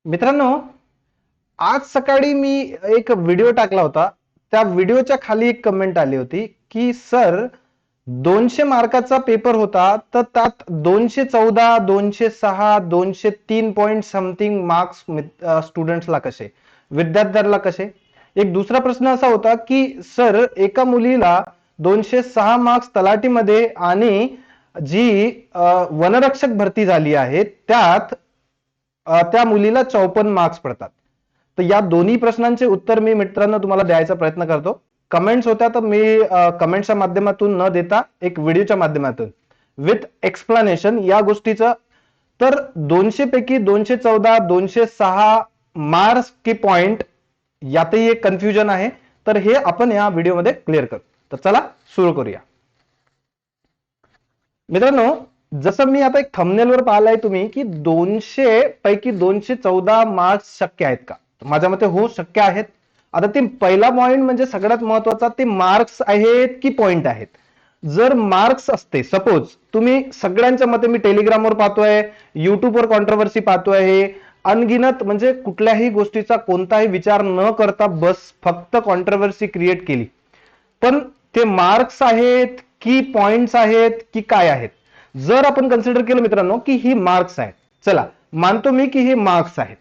मित्रांनो, आज सकाळी मी एक व्हिडिओ टाकला होता. त्या व्हिडिओच्या खाली एक कमेंट आली होती की सर 200 मार्काचा पेपर होता, तर त्यात 214, 206, 203 पॉइंट समथिंग मार्क्स स्टुडंट्सला कसे, विद्यार्थ्यांना कसे. एक दुसरा प्रश्न असा होता की सर एका मुलीला 206 मार्क्स तलाठीमध्ये आणि जी वनरक्षक भरती झाली आहे त्यात त्या मुलीला 54 मार्क्स पडतात. तर या दोन्ही प्रश्नांचे उत्तर मी मित्रांनो तुम्हाला द्यायचा प्रयत्न करतो. कमेंट्स होत्या तर मी कमेंट्सच्या माध्यमातून न देता एक व्हिडिओच्या माध्यमातून विथ एक्सप्लेनेशन या गोष्टीचं. तर 200 पैकी 214, 206 मार्क्स के पॉइंट यातही एक कन्फ्युजन आहे. तर हे आपण या व्हिडिओमध्ये क्लिअर करू. तर चला सुरू करूया. मित्रांनो, जसं मी आता एक थंबनेलवर पाहिलंय तुम्ही की 200 पैकी 214 मार्क्स शक्य आहेत का? माझ्या मते हो, शक्य आहेत. आता ते पहिला पॉइंट म्हणजे सगळ्यात महत्वाचा, ते मार्क्स आहेत की पॉइंट आहेत. जर मार्क्स असते, सपोज तुम्ही सगळ्यांच्या मते, मी टेलिग्रामवर पाहतोय, युट्यूबवर कॉन्ट्रोवर्सी पाहतोय, अनगिनत म्हणजे कुठल्याही गोष्टीचा कोणताही विचार न करता बस फक्त कॉन्ट्रोवर्सी क्रिएट केली. पण ते मार्क्स आहेत की पॉइंट्स आहेत की काय आहेत? जर आपण कन्सिडर केलं मित्रांनो की ही मार्क्स आहेत, चला मानतो मी की हे मार्क्स आहेत.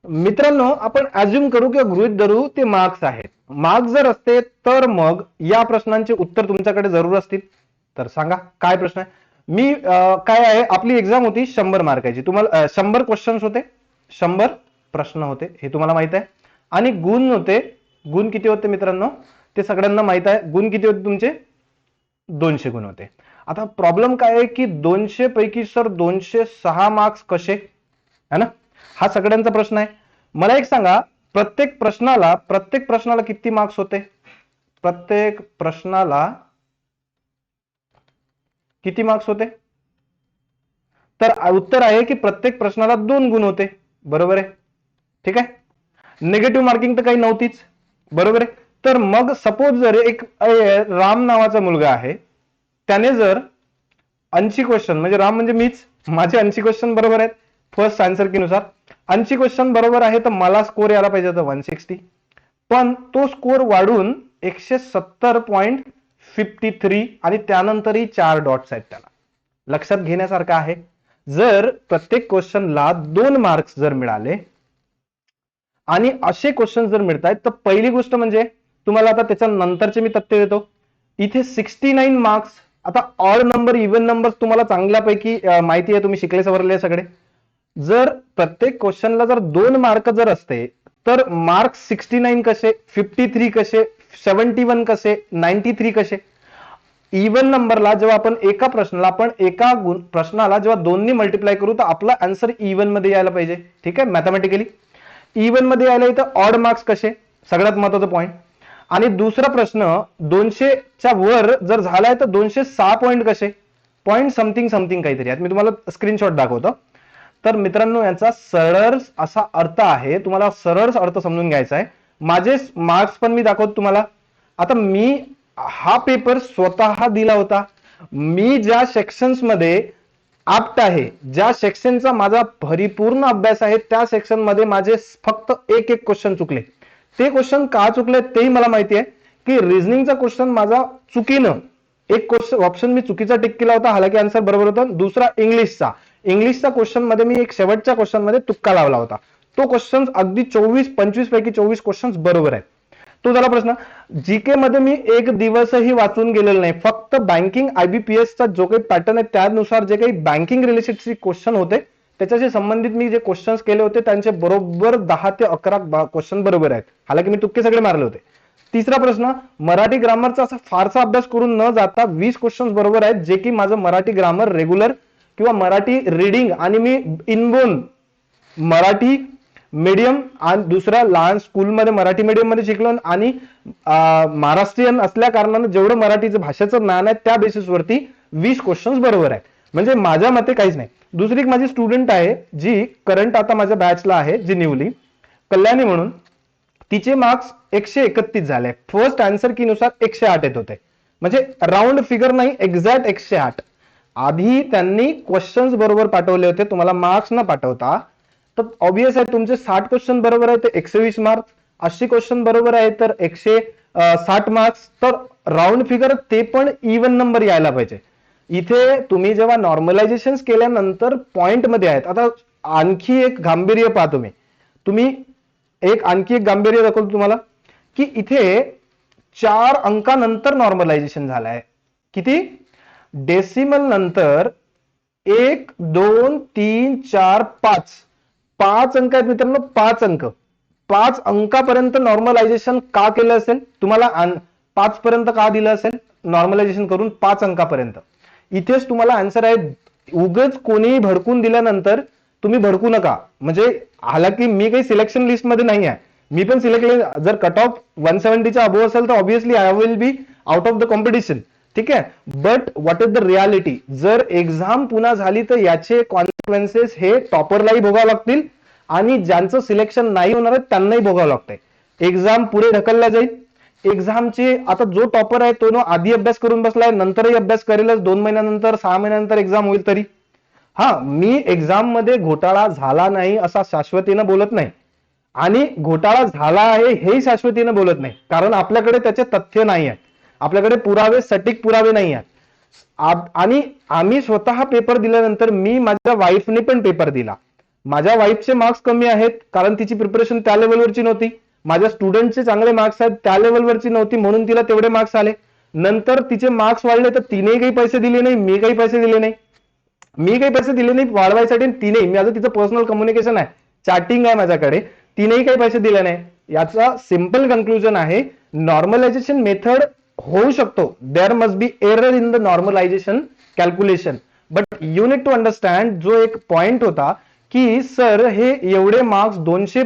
मित्रांनो, आपण अज्युम करू किंवा गृहीत धरू ते मार्क्स आहेत. मार्क्स जर असते तर मग या प्रश्नांचे उत्तर तुमच्याकडे जरूर असतील. तर सांगा काय प्रश्न आहे. मी काय आहे, आपली एक्झाम होती 100 मार्काची. तुम्हाला 100 क्वेश्चन्स होते, 100 प्रश्न होते, हे तुम्हाला माहित आहे. आणि गुण होते. गुण किती होते मित्रांनो? ते सगळ्यांना माहित आहे. गुण किती होते तुमचे? 200 गुण होते. आता प्रॉब्लेम काय आहे की 200 पैकी सर 206 मार्क्स कसे, है ना? हा सगळ्यांचा प्रश्न आहे. मला एक सांगा, प्रत्येक प्रश्नाला किती मार्क्स होते? प्रत्येक प्रश्नाला किती मार्क्स होते? तर उत्तर आहे की प्रत्येक प्रश्नाला 2 गुण होते. बरोबर आहे, ठीक आहे. निगेटिव्ह मार्किंग तर काही नव्हतीच, बरोबर आहे. तर मग सपोज जर एक राम नावाचा मुलगा आहे, त्याने जर 80 क्वेश्चन, म्हणजे राम म्हणजे मीच, माझे 80 क्वेश्चन बरोबर आहेत फर्स्ट आन्सर की नुसार, 80 क्वेश्चन बरोबर आहे, तर मला स्कोर यायला पाहिजे होता 160. पण तो स्कोर वाढून 170.53 आणि त्यानंतरही 4 डॉट्स आहेत. त्याला लक्षात घेण्यासारखं आहे. जर प्रत्येक क्वेश्चनला 2 मार्क्स जर मिळाले आणि असे क्वेश्चन जर मिळत आहेत, तर पहिली गोष्ट म्हणजे तुम्हाला आता त्याच्या नंतरचे मी तथ्य देतो. इथे 69 मार्क्स. आता ऑड नंबर, इव्हन नंबर तुम्हाला चांगल्यापैकी माहिती आहे, तुम्ही शिकले सवरले सगळे. जर प्रत्येक क्वेश्चनला जर 2 मार्क जर असते, तर मार्क्स 69 कसे, 53 कसे, 71 कसे, 93 कसे? इव्हन नंबरला जेव्हा आपण एका प्रश्नाला जेव्हा 2 ने मल्टिप्लाय करू, तर आपला आन्सर इव्हन मध्ये यायला पाहिजे. ठीक आहे, मॅथमॅटिकली इव्हन मध्ये यायला इथं ऑड मार्क्स कसे, सगळ्यात महत्वाचा पॉईंट. आणि दुसरा प्रश्न 200च्या वर जर झालाय, तर 206 पॉईंट कसे, पॉईंट समथिंग समथिंग काहीतरी आहेत. मी तुम्हाला स्क्रीनशॉट दाखवतो. तर मित्रांनो, याचा सरळ असा अर्थ आहे, तुम्हाला सरळ अर्थ समजून घ्यायचा आहे. माझे मार्क्स पण मी दाखवतो तुम्हाला. आता मी हा पेपर स्वतः दिला होता. मी ज्या सेक्शन्स मध्ये आप्ट आहे, ज्या सेक्शनचा माझा परिपूर्ण अभ्यास आहे, त्या सेक्शन मध्ये माझे फक्त एक क्वेश्चन चुकले. ते क्वेश्चन का चुकले तेही मला माहिती आहे. की रिझनिंगचा क्वेश्चन माझा चुकीनं, एक क्वेश्चन ऑप्शन मी चुकीचा टिक केला होता, हालाकी आन्सर बरोबर होता. दुसरा इंग्लिशचा क्वेश्चन मध्ये मी एक शेवटच्या क्वेश्चन मध्ये तुक्का लावला होता. तो क्वेश्चन अगदी 24-25 पैकी 24 क्वेश्चन बरोबर आहेत. तो झाला प्रश्न. जीके मध्ये मी एक दिवसही वाचून गेलेलो नाही. फक्त बँकिंग आयबीपीएसचा जो काही पॅटर्न आहे त्यानुसार जे काही बँकिंग रिलेटेड क्वेश्चन होते, त्याच्याशी संबंधित मी जे क्वेश्चन्स केले होते, त्यांचे बरोबर 10 ते 11 क्वेश्चन बरोबर आहेत. हालाकी मी तुक्के सगळे मारले होते. तिसरा प्रश्न, मराठी ग्रामरचा असा फारसा अभ्यास करून न जाता 20 क्वेश्चन बरोबर आहेत, जे की माझं मराठी ग्रामर रेग्युलर किंवा मराठी रिडिंग, आणि मी इनबोर्न मराठी मीडियम आणि दुसऱ्या लहान स्कूलमध्ये मराठी मीडियम मध्ये शिकलो, आणि महाराष्ट्रीयन असल्या कारणानं जेवढं मराठीचं भाषेचं ज्ञान आहे त्या बेसिसवरती 20 क्वेश्चन बरोबर आहेत. म्हणजे माझ्या मते काहीच नाही. दुसरी एक माझी स्टुडंट आहे, जी करंट आता माझ्या बॅचला आहे, जी निवली, कल्याणी म्हणून. तिचे मार्क्स 131 झाले. फर्स्ट आन्सर की नुसार 108 येत होते. म्हणजे राऊंड फिगर नाही, एक्झॅक्ट 108. आधी त्यांनी क्वेश्चन्स बरोबर पाठवले होते, तुम्हाला मार्क्स न पाठवता तर ऑब्वियस आहे तुमचे 60 क्वेश्चन बरोबर आहे तर 120 मार्क्स, 80 क्वेश्चन बरोबर आहे तर 160 मार्क्स. तर राऊंड फिगर ते पण इव्हन नंबर यायला पाहिजे. इथे तुम्ही जेव्हा नॉर्मलायझेशन केल्यानंतर पॉइंट मध्ये आहेत. आता आणखी एक गांभीर्य पहा तुम्ही तुम्ही आणखी एक गांभीर्य दाखवतो तुम्हाला की इथे 4 अंकानंतर नॉर्मलायझेशन झालंय. किती? डेसिमल नंतर 1 2 3 4 5 5 अंक आहेत मित्रांनो. 5 अंक, 5 अंकापर्यंत नॉर्मलायझेशन का केलं असेल? तुम्हाला 5 पर्यंत का दिलं असेल नॉर्मलायझेशन करून? 5 अंकापर्यंत. इथेच तुम्हाला आन्सर आहे. उगच कोणीही भडकून दिल्यानंतर तुम्ही भडकू नका. म्हणजे हालाकी मी काही सिलेक्शन लिस्ट मध्ये नाही आहे, मी पण सिलेक्ट, जर कट ऑफ 170च्या अबोव असेल तर obviously I will be out of the competition. ठीक आहे, but what is the reality? जर एक्झाम पुन्हा झाली तर याचे कॉन्सिक्वेन्सेस हे टॉपरलाही भोगावे लागतील आणि ज्यांचं सिलेक्शन नाही होणार आहे त्यांनाही भोगावं लागतंय. एक्झाम पुढे ढकलला जाईल. एक्झामचे आता जो टॉपर आहे तो आधी अभ्यास करून बसलाय, नंतरही अभ्यास करेलच. 2 महिन्यानंतर 6 महिन्यानंतर एक्झाम होईल तरी. हा, मी एक्झाम मध्ये घोटाळा झाला नाही असा शाश्वतीनं बोलत नाही आणि घोटाळा झाला आहे हेही शाश्वतीनं बोलत नाही, कारण आपल्याकडे त्याचे तथ्य नाही आहेत, आपल्याकडे पुरावे, सटीक पुरावे नाही आहेत. आणि आम्ही स्वतः पेपर दिल्यानंतर मी माझ्या वाईफने पण पेपर दिला. माझ्या वाईफचे मार्क्स कमी आहेत कारण तिची प्रिपरेशन त्या लेवलवरची नव्हती. माझ्या स्टुडंटचे चांगले मार्क्स आहेत, त्या लेवलवरची नव्हती म्हणून तिला तेवढे मार्क्स आले. नंतर तिचे मार्क्स वाढले तर तिने काही पैसे दिले नाही, मी काही पैसे दिले नाही. मी काही पैसे दिले नाही वाढवायसाठी, तिने, माझं तिचं पर्सनल कम्युनिकेशन आहे, चॅटिंग आहे माझ्याकडे, तिनेही काही पैसे दिले नाही. याचा सिंपल कंक्लुजन आहे, नॉर्मलायझेशन मेथड होऊ शकतो. There must be error in the normalization calculation, but you need to understand. जो एक पॉइंट होता की सर हे एवढे मार्क्स 200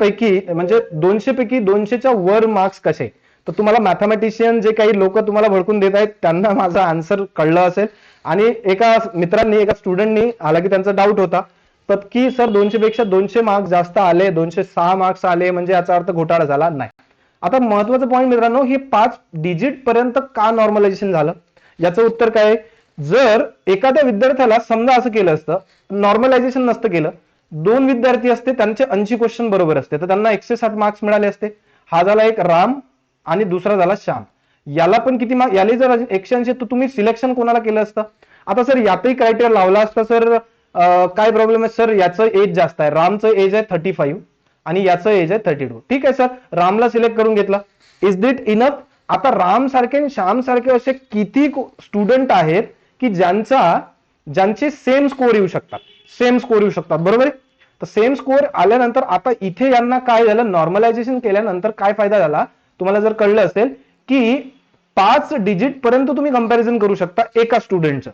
पैकी म्हणजे 200 पैकी 200च्या वर मार्क्स कसे? तर तुम्हाला मॅथमॅटिशियन जे काही लोक तुम्हाला भडकून देत आहेत त्यांना माझा आन्सर कळलं असेल. आणि एका मित्रांनी, एका स्टुडंटनी, हालाकी त्यांचा डाऊट होता तर की सर 200 पेक्षा 200 मार्क्स जास्त आले, 206 मार्क्स आले म्हणजे याचा अर्थ घोटाळा झाला नाही. आता महत्वाचं पॉईंट मित्रांनो, हे 5 डिजिट पर्यंत का नॉर्मलायझेशन झालं? याचं उत्तर काय? जर एखाद्या विद्यार्थ्याला समजा असं केलं असतं, नॉर्मलायझेशन नसतं केलं, 2 विद्यार्थी असते, त्यांचे 80 क्वेश्चन बरोबर असते तर त्यांना 160 मार्क्स मिळाले असते. हा झाला एक राम आणि दुसरा झाला श्याम. याला पण किती मार्क्स? याला जर 180 तर तुम्ही सिलेक्शन कोणाला केलं असतं? आता सर यातही क्रायटेरिया लावला असता सर, काय प्रॉब्लेम आहे सर? याचं एज जास्त आहे, रामचं एज आहे 35 आणि याचं एज आहे 32. ठीक आहे सर, रामला सिलेक्ट करून घेतला. Is that enough? आता राम सारखे आणि श्याम सारखे असे किती स्टुडंट आहेत की ज्यांचे सेम स्कोर येऊ शकतात, बरोबर आहे? तर सेम स्कोर आल्यानंतर आता इथे यांना काय झालं? नॉर्मलायझेशन केल्यानंतर काय फायदा झाला? तुम्हाला जर कळलं असेल की 5 डिजिट पर्यंत तुम्ही कंपॅरिझन करू शकता एका स्टुडंटचं.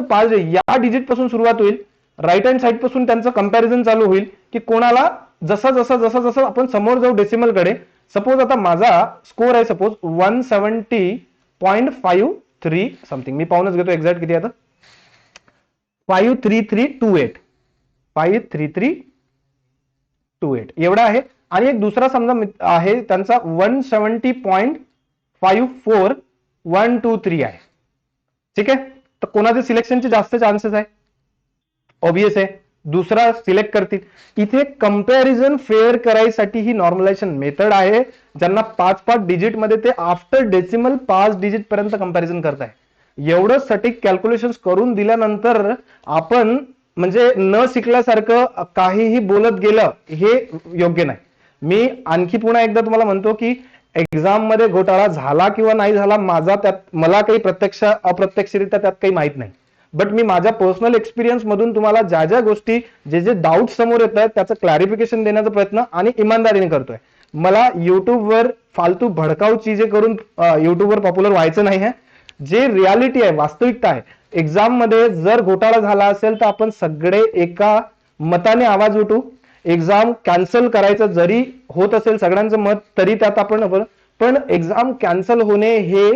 5 या डिजिट पासून सुरुवात होईल, राईट हँड साइड पासून त्यांचं कंपॅरिझन चालू होईल की कोणाला जसं आपण समोर जाऊ डेसिमल कडे. सपोज आता माझा स्कोर आहे सपोज 170.53 समथिंग, मी पाहूनच घेतो एक्झॅक्ट किती आता, 53328 एवढा आहे. आणि एक दुसरा समजा आहे त्यांचा 170.54123 आहे. ठीक आहे, तर कोणाचे सिलेक्शनचे जास्त चान्सेस आहे? ऑब्वियस आहे दुसरा सिलेक्ट करतील. इथे कंपॅरिझन फेअर करायसाठी ही नॉर्मलायझेशन मेथड आहे. ज्यांना 5 डिजिट मध्ये ते आफ्टर डेसिमल 5 डिजिट पर्यंत कंपॅरिझन करताय. एवढं सटीक कॅल्क्युलेशन करून दिल्यानंतर आपण म्हणजे न शिकल्यासारखं काहीही बोलत गेलं हे योग्य नाही. मी आणखी पुन्हा एकदा तुम्हाला म्हणतो की एक्झाम मध्ये घोटाळा झाला किंवा नाही झाला, मला काही प्रत्यक्ष अप्रत्यक्षरित्या त्यात काही माहित नाही. बट मी माझ्या पर्सनल एक्सपिरियन्स मधून तुम्हाला ज्या गोष्टी, जे डाऊट समोर येत आहेत त्याचं क्लॅरिफिकेशन देण्याचा प्रयत्न आणि इमानदारीने करतोय. मला युट्यूबवर फालतू भडकाऊ चीजे करून युट्यूबवर पॉप्युलर व्हायचं नाही आहे. जे रियालिटी आहे, वास्तविकता आहे, एक्झाम मध्ये जर घोटाळा झाला असेल तर आपण सगळे एका मताने आवाज उठू. एक्झाम कॅन्सल करायचं जरी होत असेल सगळ्यांचं मत तरी त्यात आपण, पण एक्झाम कॅन्सल होणे हे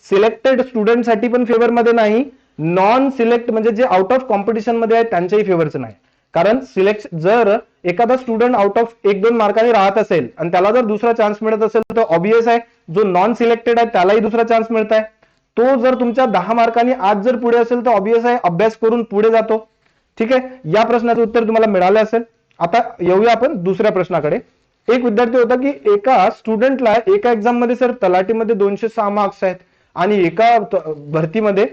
सिलेक्टेड स्टुडंटसाठी पण फेवर मध्ये नाही, नॉन सिलेक्ट म्हणजे जे आउट ऑफ कॉम्पिटिशन मध्ये आहे त्यांच्याही फेवरचं नाही. कारण जर एखादा स्टुडंट आउट ऑफ 1-2 मार्काने राहत असेल आणि त्याला जर दुसरा चान्स मिळत असेल तर ऑब्वियस आहे जो नॉन सिलेक्टेड आहे त्यालाही दुसरा चान्स मिळत आहे. तो जर तुमच्या 10 मार्कांनी आज जर पुढे असेल तर ऑब्वियस आहे अभ्यास करून पुढे जातो. ठीक आहे, या प्रश्नाचं उत्तर तुम्हाला मिळालं असेल. आता येऊया आपण दुसऱ्या प्रश्नाकडे. एक विद्यार्थी होता की एका स्टुडंटला एका एक्झाम मध्ये सर तलाठीमध्ये 206 मार्क्स आहेत आणि एका भरतीमध्ये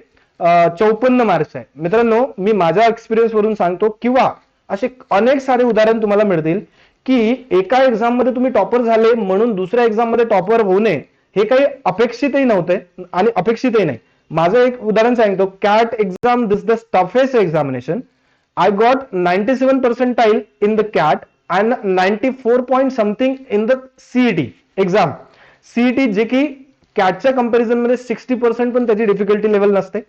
54 मार्क्स आहे. मित्रांनो, मी माझ्या एक्सपिरियन्स वरून सांगतो किंवा असे अनेक सारे उदाहरण तुम्हाला मिळतील की एका एक्झाम मध्ये तुम्ही टॉपर झाले म्हणून दुसऱ्या एक्झाम मध्ये टॉपर होऊ नये हे काही अपेक्षितही नव्हते आणि अपेक्षितही नाही. माझं एक उदाहरण सांगतो. Cat exam, this the toughest examination. I got 97 percentile in the CAT and 94 point something in the CET exam. CET जे की कॅटच्या कंपॅरिझन मध्ये 60% पण त्याची डिफिकल्टी लेवल नसते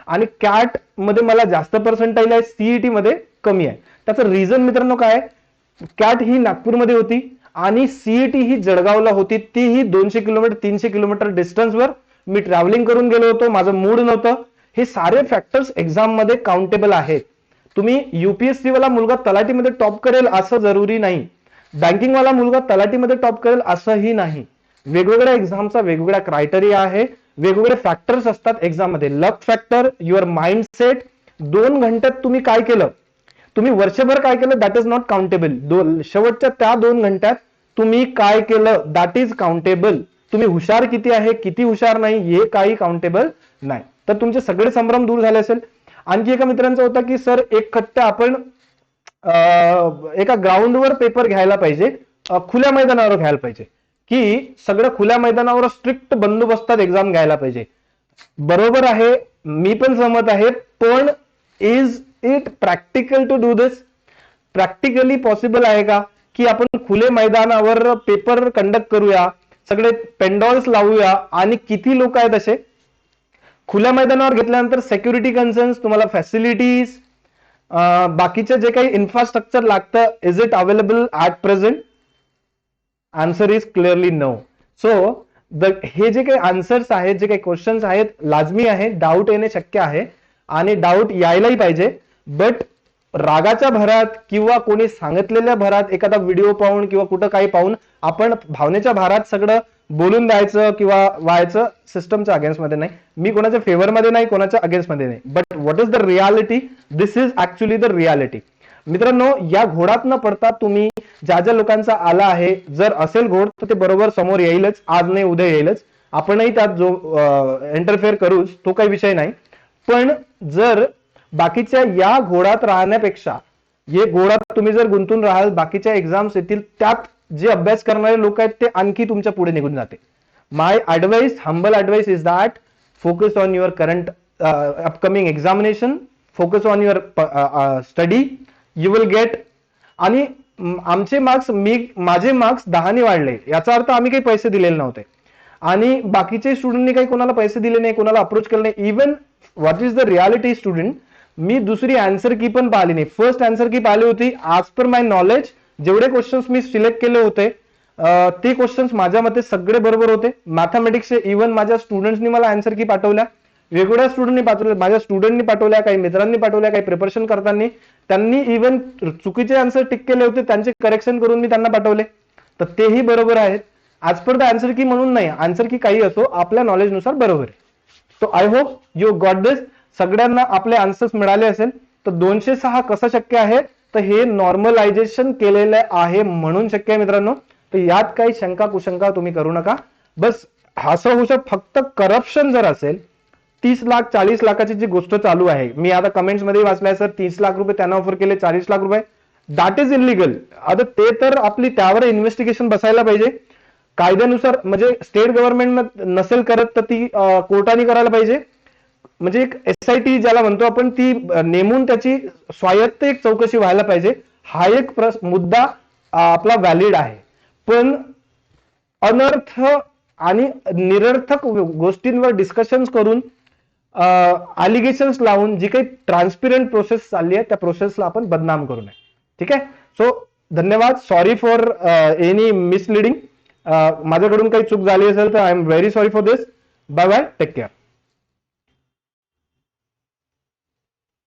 आणि कॅट मध्ये मला जास्त पर्सेंटाईल आहे, सीईटी मध्ये कमी आहे. त्याचं रिझन मित्रांनो काय आहे? कॅट ही नागपूरमध्ये होती आणि सीईटी ही जळगावला होती, तीही 200 किलोमीटर 300 किलोमीटर डिस्टन्सवर. मी ट्रॅव्हलिंग करून गेलो होतो, माझं मूड नव्हतं. हे सारे फॅक्टर्स एक्झाम मध्ये काउंटेबल आहेत. तुम्ही युपीएससी वाला मुलगा तलाठीमध्ये टॉप करेल असं जरुरी नाही, बँकिंग वाला मुलगा तलाठीमध्ये टॉप करेल असंही नाही. वेगवेगळ्या एक्झामचा वेगवेगळा क्रायटेरिया आहे, वेगवेगळे फॅक्टर्स असतात एक्झाम मध्ये. लक फॅक्टर, युअर माइंडसेट. 2 घंट्यात तुम्ही काय केलं, तुम्ही वर्षभर काय केलं, दॅट इज नॉट काउंटेबल. शेवटच्या त्या 2 घंट्यात तुम्ही काय केलं, दॅट इज काउंटेबल. तुम्ही हुशार किती आहे, किती हुशार नाही, हे काही काउंटेबल नाही. तर तुमचे सगळे संभ्रम दूर झाले असेल. आणखी एका मित्रांचा होता की सर एक खट्टा आपण एका ग्राउंडवर पेपर घ्यायला पाहिजे, खुल्या मैदानावर घ्यायला पाहिजे, की सगळं खुल्या मैदानावर स्ट्रिक्ट बंदोबस्तात एक्झाम घ्यायला पाहिजे. बरोबर आहे, मी पण सहमत आहे. पण is it practical to do this? Practically possible आहे का की आपण खुले मैदानावर पेपर कंडक्ट करूया, सगळे पेंडॉल्स लावूया आणि किती लोक आहेत असे? खुल्या मैदानावर घेतल्यानंतर सिक्युरिटी कन्सर्न्स, तुम्हाला फॅसिलिटीज, बाकीचे जे काही इन्फ्रास्ट्रक्चर लागतं, is it available at present? Answer is clearly no. So हे जे काही आन्सर्स आहेत, जे काही क्वेश्चन्स आहेत, लाजमी आहे, डाऊट येणे शक्य आहे आणि डाऊट यायलाही पाहिजे. बट रागाच्या भरात किंवा कोणी सांगितलेल्या भरात, एखादा व्हिडिओ पाहून किंवा कुठं काही पाहून आपण भावनेच्या भरात सगळं बोलून द्यायचं किंवा व्हायचं सिस्टमच्या अगेन्स्ट मध्ये नाही. मी कोणाच्या फेवर मध्ये नाही, कोणाच्या अगेन्स्ट मध्ये नाही. But what is the reality? This is actually the reality. मित्रांनो, या घोडात न पडता तुम्ही ज्या ज्या लोकांचा आला आहे, जर असेल घोड तर ते बरोबर समोर येईलच, आज नाही उद्या येईलच. आपणही त्यात जो इंटरफेअर करूच, तो काही विषय नाही. पण जर बाकीच्या या घोडात राहण्यापेक्षा हे घोडात तुम्ही जर गुंतून राहाल, बाकीच्या एक्झाम्स येतील, त्यात जे अभ्यास करणारे लोक आहेत ते आणखी तुमच्या पुढे निघून जाते. My advice, humble advice is that focus on your current upcoming examination, focus on your study, you will get. आणि आमचे मार्क्स, माझे मार्क्स 10 ने वाढले, याचा अर्थ आम्ही काही पैसे दिलेले नव्हते आणि बाकीचे स्टुडंटनी काही कोणाला पैसे दिले नाही, कोणाला अप्रोच केलं नाही. Even what is the reality student, मी दुसरी आन्सर की पण पाहिली नाही, फर्स्ट आन्सर की पाहिली होती. ऍज पर माय नॉलेज जेवढे क्वेश्चन्स मी सिलेक्ट केले होते ते क्वेश्चन्स माझ्या मते सगळे बरोबर होते. मॅथमॅटिक्सचे इव्हन माझ्या स्टुडंट्सनी मला आन्सर की पाठवल्या, वेगवेगळ्या स्टुडंटनी पाठवल्या, माझ्या स्टुडंटनी पाठवल्या, काही मित्रांनी पाठवल्या, काही प्रिपरेशन करताना त्यांनी इव्हन चुकीचे आन्सर टिक केले होते, त्यांचे करेक्शन करून मी त्यांना पाठवले, तर तेही बरोबर आहेत. ऍज पर द आन्सर की म्हणून नाही, आन्सर की काही असो, आपल्या नॉलेजनुसार बरोबर आहे. So I hope you got this. सगळ्यांना आपले आन्सर्स मिळाले असेल. तर 206 कसं शक्य आहे? तर हे नॉर्मलायझेशन केलेलं आहे म्हणून शक्य आहे मित्रांनो. तर यात काही शंका कुशंका तुम्ही करू नका. बस असं होऊ शकतं, फक्त करप्शन जर असेल, 30 लाख 40 लाखाची जी गोष्ट चालू आहे, मी आता कमेंट्स मध्ये वाचलाय सर 30 लाख रुपये त्यांना ऑफर केले, 40 लाख रुपये, दॅट इज इलिगल. आता ते तर आपली त्यावर इन्व्हेस्टिगेशन बसायला पाहिजे कायद्यानुसार. म्हणजे स्टेट गव्हर्नमेंट नसेल करत तर ती कोर्टाने करायला पाहिजे. म्हणजे एक SIT ज्याला म्हणतो आपण, ती नेमून त्याची स्वायत्त एक चौकशी व्हायला पाहिजे. हा एक मुद्दा आपला व्हॅलिड आहे. पण अनर्थ आणि निरर्थक गोष्टींवर डिस्कशन्स करून, अलिगेशन्स लावून जी काही ट्रान्सपरंट प्रोसेस चालली आहे त्या प्रोसेसला आपण बदनाम करू नये. ठीक आहे. सो धन्यवाद. Sorry for any misleading. माझ्याकडून काही चूक झाली असेल तर I am very sorry for this. Bye bye, take care.